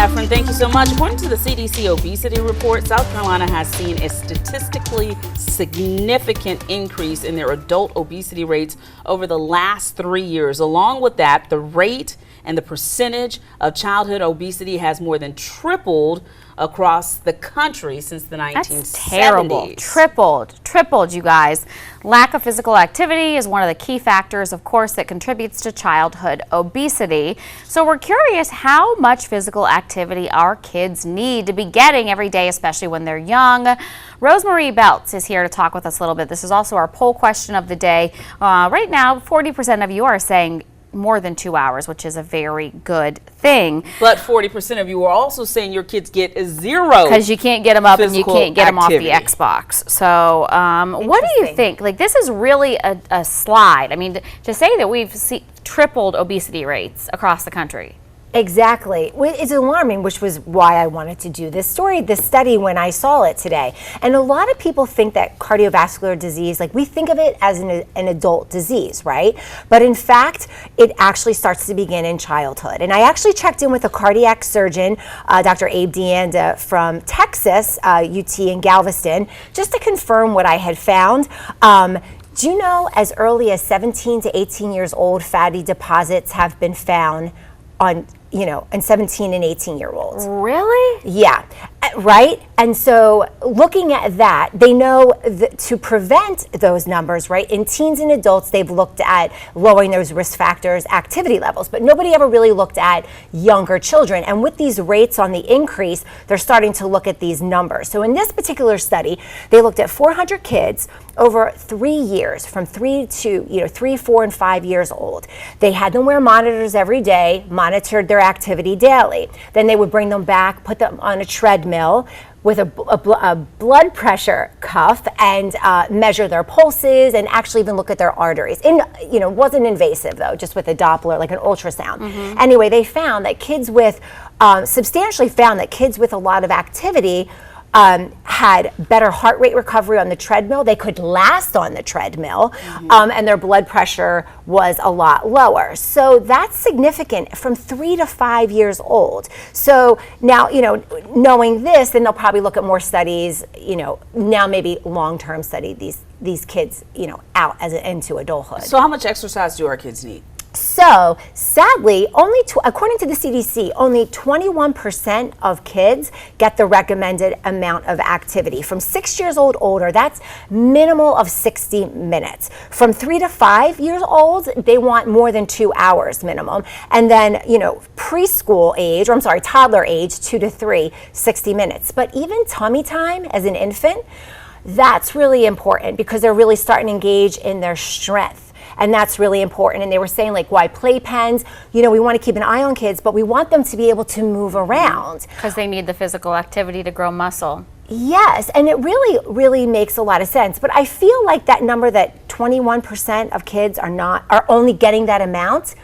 Catherine, thank you so much. According to the CDC obesity report, South Carolina has seen a statistically significant increase in their adult obesity rates over the last 3 years. Along with that, the rate and the percentage of childhood obesity has more than tripled across the country since the 1970s. That's terrible. Tripled, you guys. Lack of physical activity is one of the key factors, of course, that contributes to childhood obesity. So we're curious how much physical activity our kids need to be getting every day, especially when they're young. Rosemarie Beltz is here to talk with us a little bit. This is also our poll question of the day. Right now, 40% of you are saying more than 2 hours, which is a very good thing. But 40% of you are also saying your kids get zero. Because you can't get them up and you can't get them off the Xbox. So what do you think? Like, this is really a slide. I mean, to say that we've tripled obesity rates across the country. Exactly. It's alarming, which was why I wanted to do this study when I saw it today. And a lot of people think that cardiovascular disease, like we think of it as an adult disease, right? But in fact, it actually starts to begin in childhood. And I actually checked in with a cardiac surgeon, Dr. Abe Deanda from Texas, UT in Galveston, just to confirm what I had found. Do you know as early as 17 to 18 years old, fatty deposits have been found on, in 17 and 18-year-olds. Really? Yeah, right? And so looking at that, they know that to prevent those numbers, right, in teens and adults, they've looked at lowering those risk factors, activity levels, but nobody ever really looked at younger children. And with these rates on the increase, they're starting to look at these numbers. So in this particular study, they looked at 400 kids over 3 years, from 3 to 3, 4, and 5 years old. They had them wear monitors every day, monitored their activity daily. Then they would bring them back, put them on a treadmill with a blood pressure cuff and measure their pulses and actually even look at their arteries. It wasn't invasive though, just with a Doppler, like an ultrasound. Mm-hmm. Anyway, they found that substantially found that kids with a lot of activity had better heart rate recovery on the treadmill. They could last on the treadmill, and their blood pressure was a lot lower. So that's significant from 3 to 5 years old. So now, knowing this, then they'll probably look at more studies, now maybe long-term study these kids, out into adulthood. So how much exercise do our kids need? So sadly, according to the CDC, only 21% of kids get the recommended amount of activity. From 6 years old older, that's minimal of 60 minutes. From 3 to 5 years old, they want more than 2 hours minimum. And then, preschool age, toddler age, 2 to 3, 60 minutes. But even tummy time as an infant, that's really important because they're really starting to engage in their strength. And that's really important. And they were saying, like, why playpens? We want to keep an eye on kids, but we want them to be able to move around. Because they need the physical activity to grow muscle. Yes, and it really, really makes a lot of sense. But I feel like that number that 21% of kids are only getting that amount,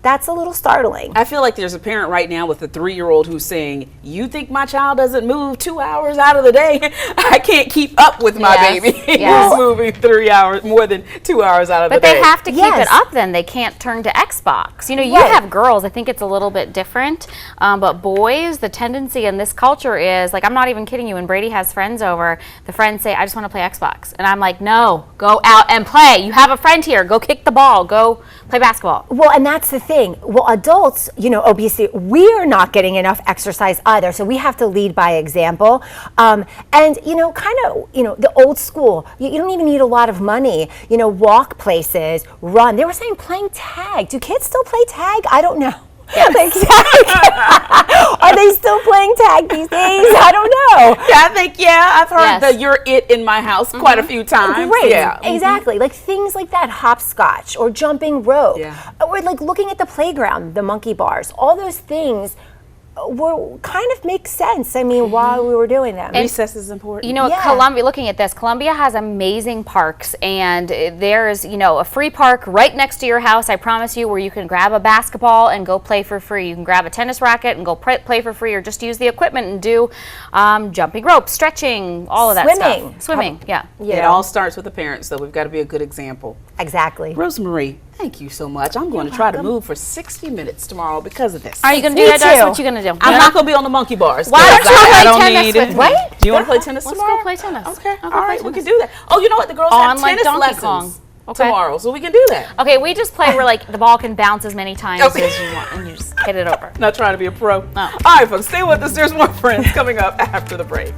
that's a little startling. I feel like there's a parent right now with a 3-year-old who's saying, you think my child doesn't move 2 hours out of the day? I can't keep up with my baby. He's moving 3 hours, more than 2 hours out of the day. But they have to keep it up then. They can't turn to Xbox. You have girls, I think it's a little bit different. But boys, the tendency in this culture is, like, I'm not even kidding you, when Brady has friends over, the friends say, I just want to play Xbox. And I'm like, no, go out and play. You have a friend here. Go kick the ball. Go play basketball. Well, and that's the thing. Well, adults, obesity, we're not getting enough exercise either. So we have to lead by example. And, the old school, you don't even need a lot of money, walk places, run. They were saying playing tag. Do kids still play tag? I don't know. Yes. Are they still playing tag these days? I don't know. I've heard the "you're it" in my house quite a few times. Great. Yeah, exactly. Like things like that, hopscotch or jumping rope, or like looking at the playground, the monkey bars. All those things were kind of make sense. I mean, while we were doing them. Recess is important. Columbia, looking at this, Columbia has amazing parks, and there's, a free park right next to your house, I promise you, where you can grab a basketball and go play for free. You can grab a tennis racket and go play for free, or just use the equipment and do jumping rope, stretching, all of that stuff. Swimming, yeah. It all starts with the parents, though. We've got to be a good example. Exactly. Rosemarie, Thank you so much. I'm going to try to move for 60 minutes tomorrow because of this. Are you going to Me do that, Darcy? too. What you going to do? I'm not going to be on the monkey bars. Why don't 'cause you I play don't tennis need with it. me? Right? Do you want to play tennis Let's tomorrow? go play tennis. Okay. I'll All go play right. We can tennis. do that. Oh, you know what? The girls On, have like, tennis Donkey lessons Kong. Okay. tomorrow, so we can do that. Okay, we just play where like the ball can bounce as many times Okay. as you want, and you just hit it over. Not trying to be a pro. No. All right, folks. Stay with us. There's more Friends coming up after the break.